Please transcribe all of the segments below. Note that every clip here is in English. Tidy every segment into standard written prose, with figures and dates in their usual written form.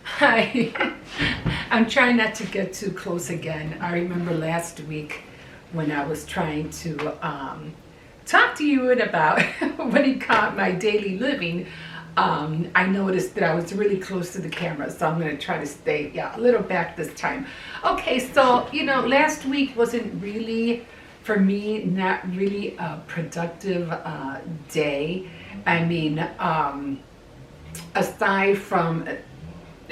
Hi. I'm trying not to get too close again. I remember last week when I was trying to talk to you about what you call my daily living. I noticed that I was really close to the camera, so I'm going to try to stay a little back this time. Okay, so last week wasn't really, for me, not really a productive day. I mean, aside from,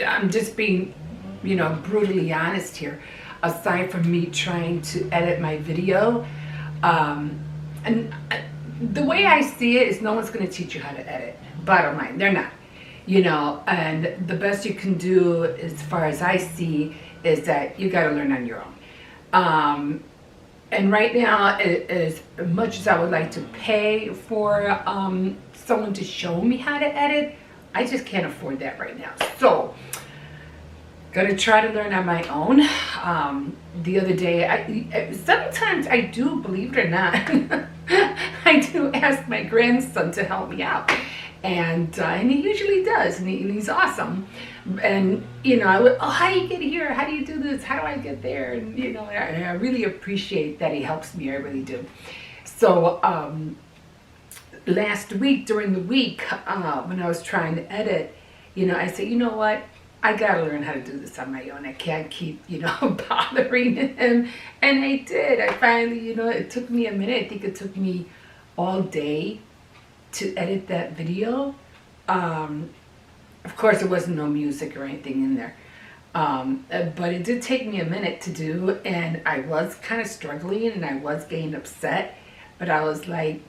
I'm just being, brutally honest here, aside from me trying to edit my video, and the way I see it is no one's going to teach you how to edit. Bottom line, they're not. And the best you can do, as far as I see, is that you got to learn on your own. And right now, as much as I would like to pay for someone to show me how to edit, I just can't afford that right now. So, gonna try to learn on my own. The other day, sometimes I do, believe it or not, I do ask my grandson to help me out. And he usually does, and he's awesome. And I would, how do you get here? How do you do this? How do I get there? And I really appreciate that he helps me. I really do. So last week, during the week, when I was trying to edit, I said, you know what? I gotta learn how to do this on my own. I can't keep, bothering him. And I did. I finally, it took me a minute. I think it took me all day to edit that video. Of course, there wasn't no music or anything in there. But it did take me a minute to do, and I was kind of struggling, and I was getting upset. But I was like,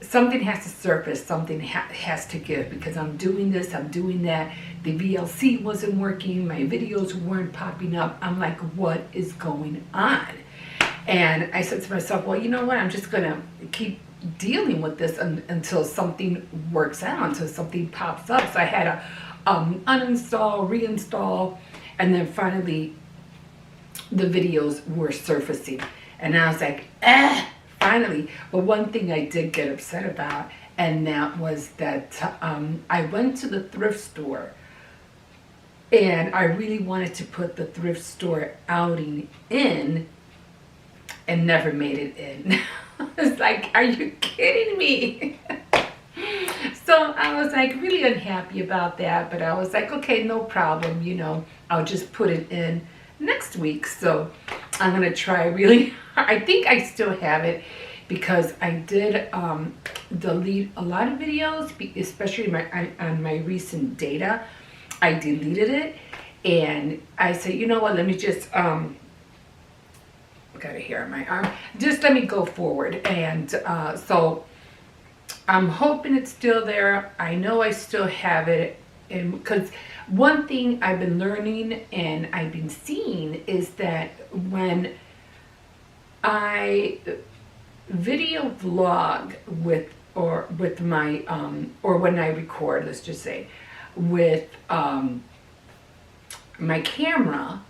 something has to surface, something has to give, because I'm doing this, I'm doing that. The VLC wasn't working, my videos weren't popping up. I'm like, what is going on? And I said to myself, well, you know what? I'm just gonna keep dealing with this until something works out, until something pops up. So I had to uninstall, reinstall, and then finally the videos were surfacing. And I was like, finally. But one thing I did get upset about, and that was that I went to the thrift store, and I really wanted to put the thrift store outing in, and never made it in. I was like, are you kidding me? So I was like really unhappy about that, but I was like, okay, no problem, I'll just put it in next week. So I'm gonna try really hard. I think I still have it, because I did delete a lot of videos, especially on my recent data. I deleted it, and I said, you know what, let me just got it here on my arm, just let me go forward. And so I'm hoping it's still there. I know I still have it, and because one thing I've been learning and I've been seeing is that when I video vlog with my or when I record, let's just say, with my camera,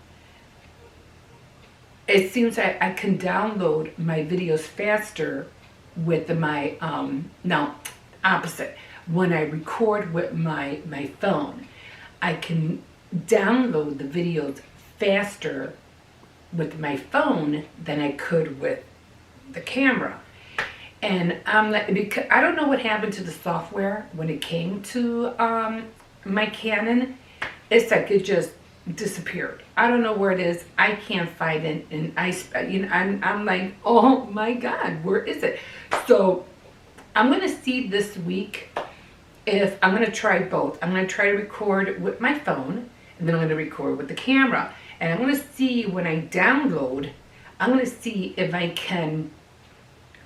it seems that I can download my videos faster with my no, opposite. When I record with my phone, I can download the videos faster with my phone than I could with the camera. And I'm like, because I don't know what happened to the software when it came to my Canon. It's like it just disappeared. I don't know where it is. I can't find it, and I'm like, oh my God, where is it? So I'm gonna see this week if I'm gonna try both. I'm gonna try to record with my phone, and then I'm gonna record with the camera, and I'm gonna see when I download. I'm gonna see if I can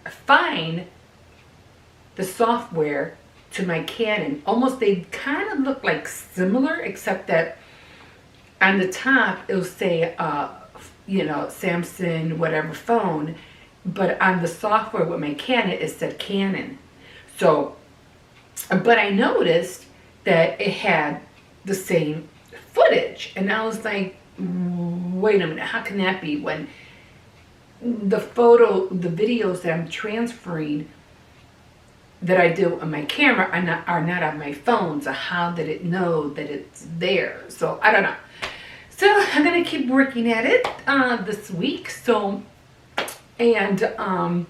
find the software to my Canon. Almost, they kind of look like similar, except that on the top it'll say Samsung whatever phone, but on the software with my Canon, it said Canon. So, but I noticed that it had the same footage, and I was like, wait a minute, how can that be when the videos that I'm transferring that I do on my camera are not on my phone? So how did it know that it's there? So I don't know. So I'm gonna keep working at it this week. So, and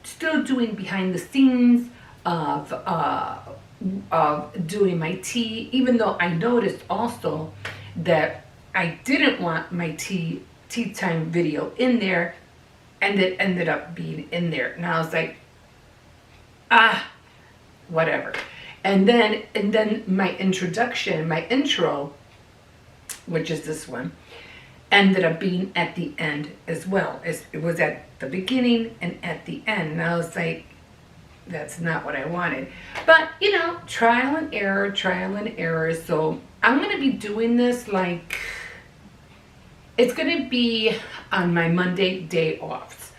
still doing behind the scenes of doing my tea, even though I noticed also that I didn't want my tea time video in there, and it ended up being in there. And I was like, whatever. And then my intro, which is this one, ended up being at the end as well. It was at the beginning and at the end. And I was like, that's not what I wanted. But, you know, trial and error. So I'm going to be doing this like, it's going to be on my Monday day offs.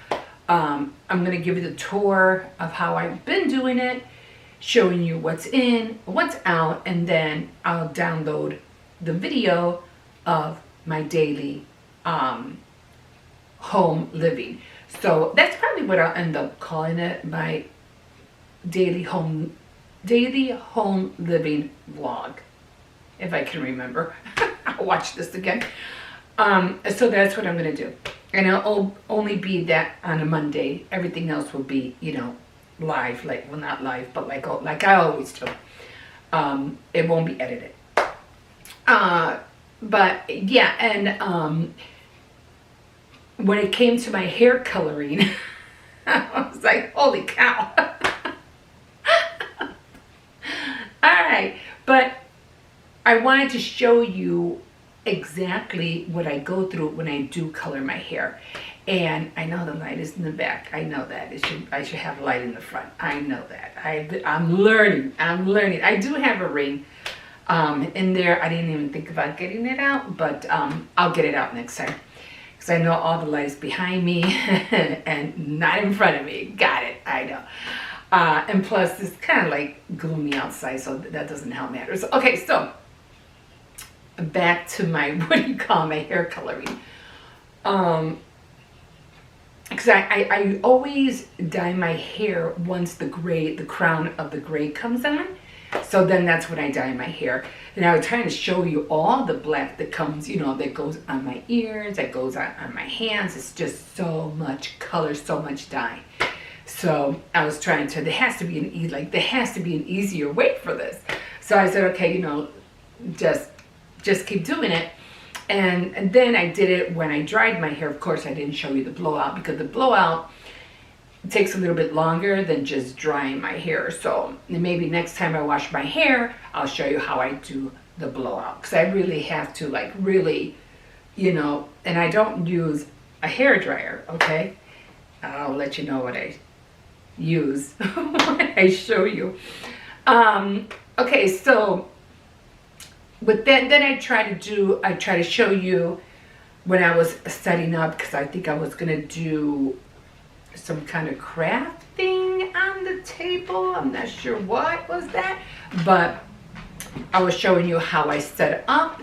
I'm going to give you the tour of how I've been doing it, showing you what's in, what's out, and then I'll download the video of my daily home living. So that's probably what I'll end up calling it, my daily home living vlog, if I can remember. I'll watch this again. So that's what I'm going to do. And it'll only be that on a Monday. Everything else will be, you know, live, like, well, not live, but like I always do. It won't be edited. But yeah, and when it came to my hair coloring, I was like, holy cow. All right, but I wanted to show you exactly what I go through when I do color my hair. And I know the light is in the back. I know that. I should have light in the front. I know that. I'm learning. I do have a ring in there. I didn't even think about getting it out, but I'll get it out next time. Because I know all the lights behind me and not in front of me. Got it. I know. And plus, it's kind of like gloomy outside, so that doesn't help matters. Okay, so back to my, what do you call my hair coloring? Because I always dye my hair once the crown of the gray comes on. So then that's when I dye my hair. And I was trying to show you all the black that comes, you know, that goes on my ears, that goes on my hands. It's just so much color, so much dye. So I was trying to, there has to be an easier way for this. So I said, okay, you know, just keep doing it. And then I did it when I dried my hair. Of course, I didn't show you the blowout because the blowout takes a little bit longer than just drying my hair. So maybe next time I wash my hair, I'll show you how I do the blowout. Because I really have to, like, really, you know, and I don't use a hair dryer, okay? I'll let you know what I use when I show you. Okay, so with that, then I try to show you when I was setting up, because I think I was gonna do some kind of craft thing on the table. I'm not sure what was that, but I was showing you how I set up,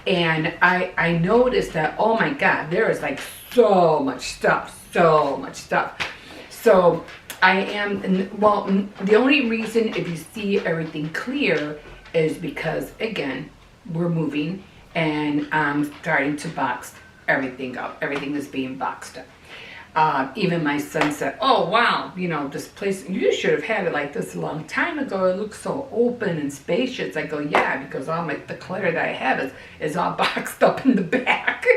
and I noticed that, oh my God, there is like so much stuff. So I am, well, the only reason if you see everything clear is because, again, we're moving and I'm starting to box everything up. Everything is being boxed up. Even my son said, oh wow, you know, this place, you should have had it like this a long time ago. It looks so open and spacious. I go, yeah, because all the clutter that I have is all boxed up in the back.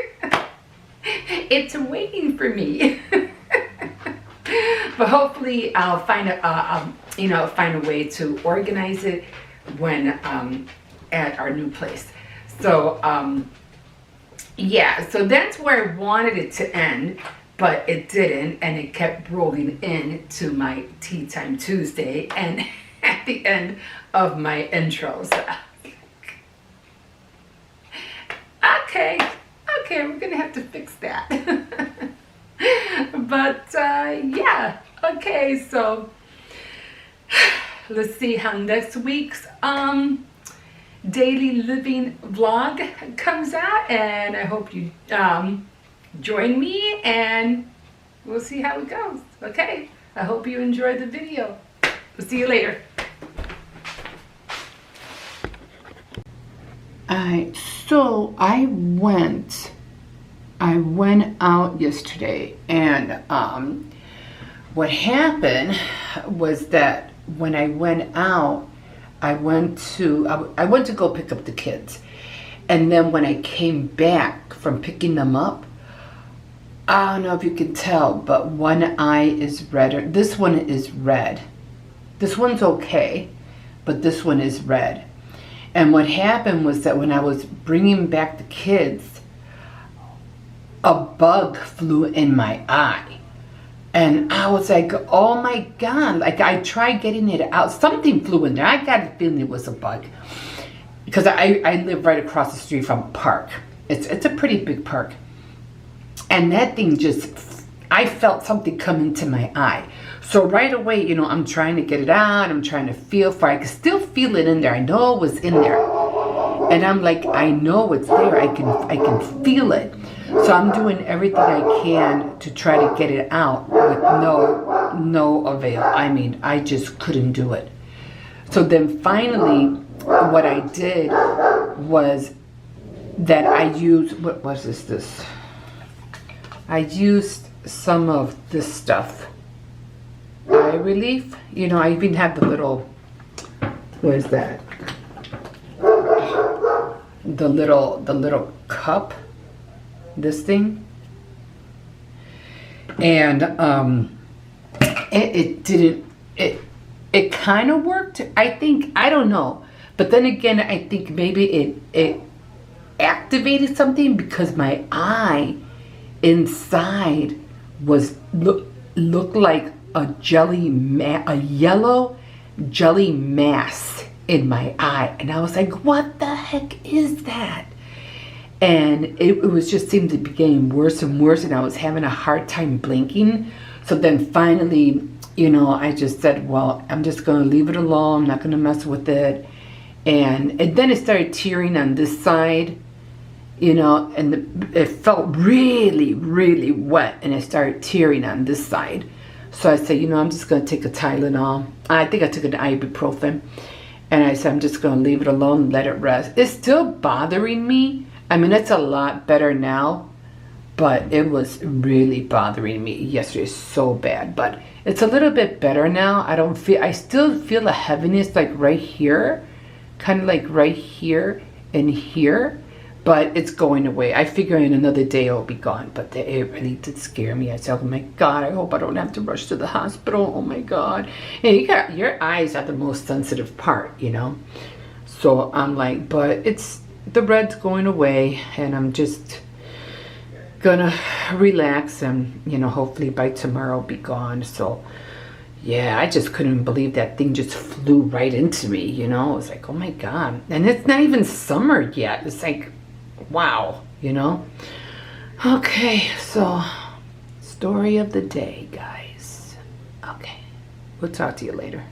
It's waiting for me. But hopefully I'll find a way to organize it when at our new place. So yeah, so that's where I wanted it to end, but it didn't, and it kept rolling into my Tea Time Tuesday and at the end of my intro. So okay, we're gonna have to fix that. But yeah, okay, so let's see how next week's daily living vlog comes out, and I hope you join me, and we'll see how it goes. Okay, I hope you enjoyed the video. We'll see you later. Alright, so I went out yesterday, and what happened was that when I went out, I went to go pick up the kids, and then when I came back from picking them up, I don't know if you can tell, but one eye is redder. This one is red. This one's okay, but this one is red. And what happened was that when I was bringing back the kids, a bug flew in my eye. And I was like, oh my God. Like, I tried getting it out. Something flew in there. I got a feeling it was a bug. Because I live right across the street from a park. It's a pretty big park. And that thing just, I felt something come into my eye. So right away, you know, I'm trying to get it out. I'm trying to feel for it. I can still feel it in there. I know it was in there. And I'm like, I know it's there. I can feel it. So I'm doing everything I can to try to get it out with no avail. I mean, I just couldn't do it. So then finally, what I did was that I used, what was this? I used some of this stuff. Eye relief. You know, I even have the little, what is that? The little cup. This thing. And it kind of worked. I think, I don't know. But then again, I think maybe it activated something, because my eye inside was looked like a yellow jelly mass in my eye. And I was like, what the heck is that? And it was just seemed to be getting worse and worse, and I was having a hard time blinking. So then finally, you know, I just said, well, I'm just going to leave it alone. I'm not going to mess with it. And then it started tearing on this side, you know, and it felt really, really wet, and it started tearing on this side. So I said, you know, I'm just going to take a Tylenol. I think I took an ibuprofen. And I said, I'm just going to leave it alone and let it rest. It's still bothering me. I mean, it's a lot better now, but it was really bothering me yesterday so bad. But it's a little bit better now. I still feel a heaviness like right here, kind of like right here and here, but it's going away. I figure in another day it'll be gone, but it really did scare me. I said, oh my God, I hope I don't have to rush to the hospital. Oh my God. And your eyes are the most sensitive part, you know? So I'm like, but the red's going away, and I'm just gonna relax, and, you know, hopefully by tomorrow it'll be gone. So yeah, I just couldn't believe that thing just flew right into me, you know? It was like, oh my God. And it's not even summer yet. It's like, wow, you know? Okay, so story of the day, guys. Okay, we'll talk to you later.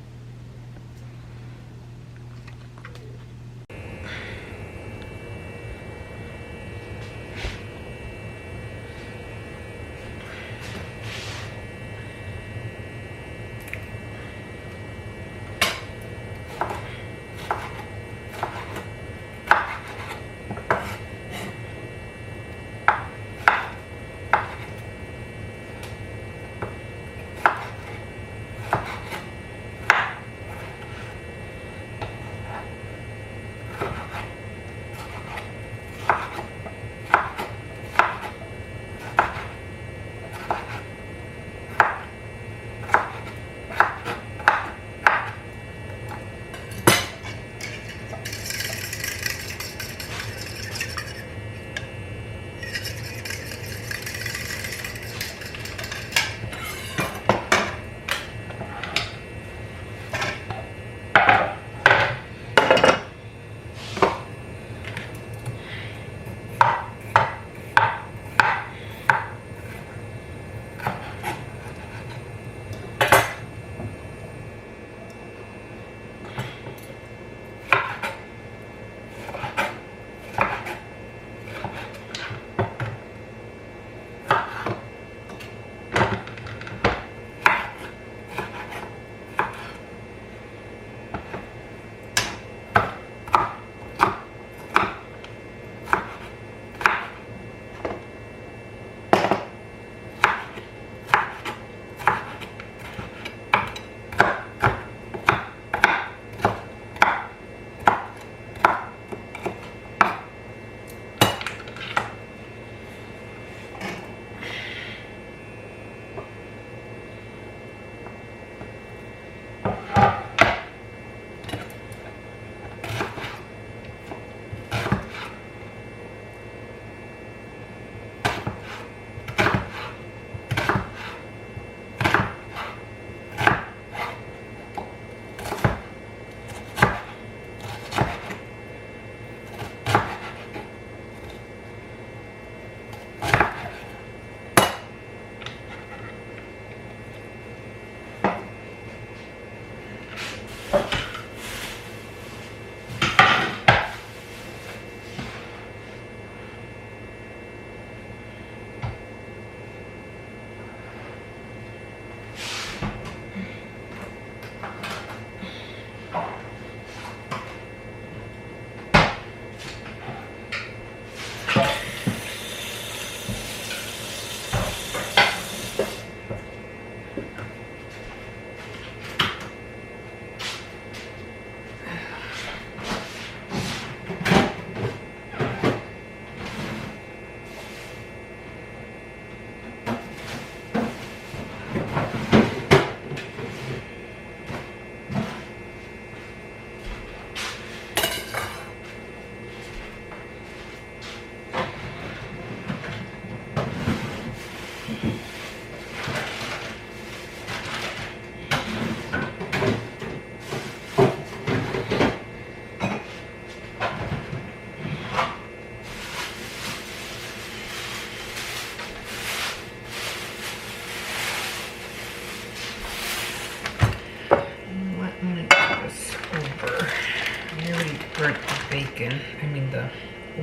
burnt the bacon. I mean the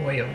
oil.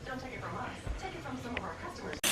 Don't take it from us. Take it from some of our customers.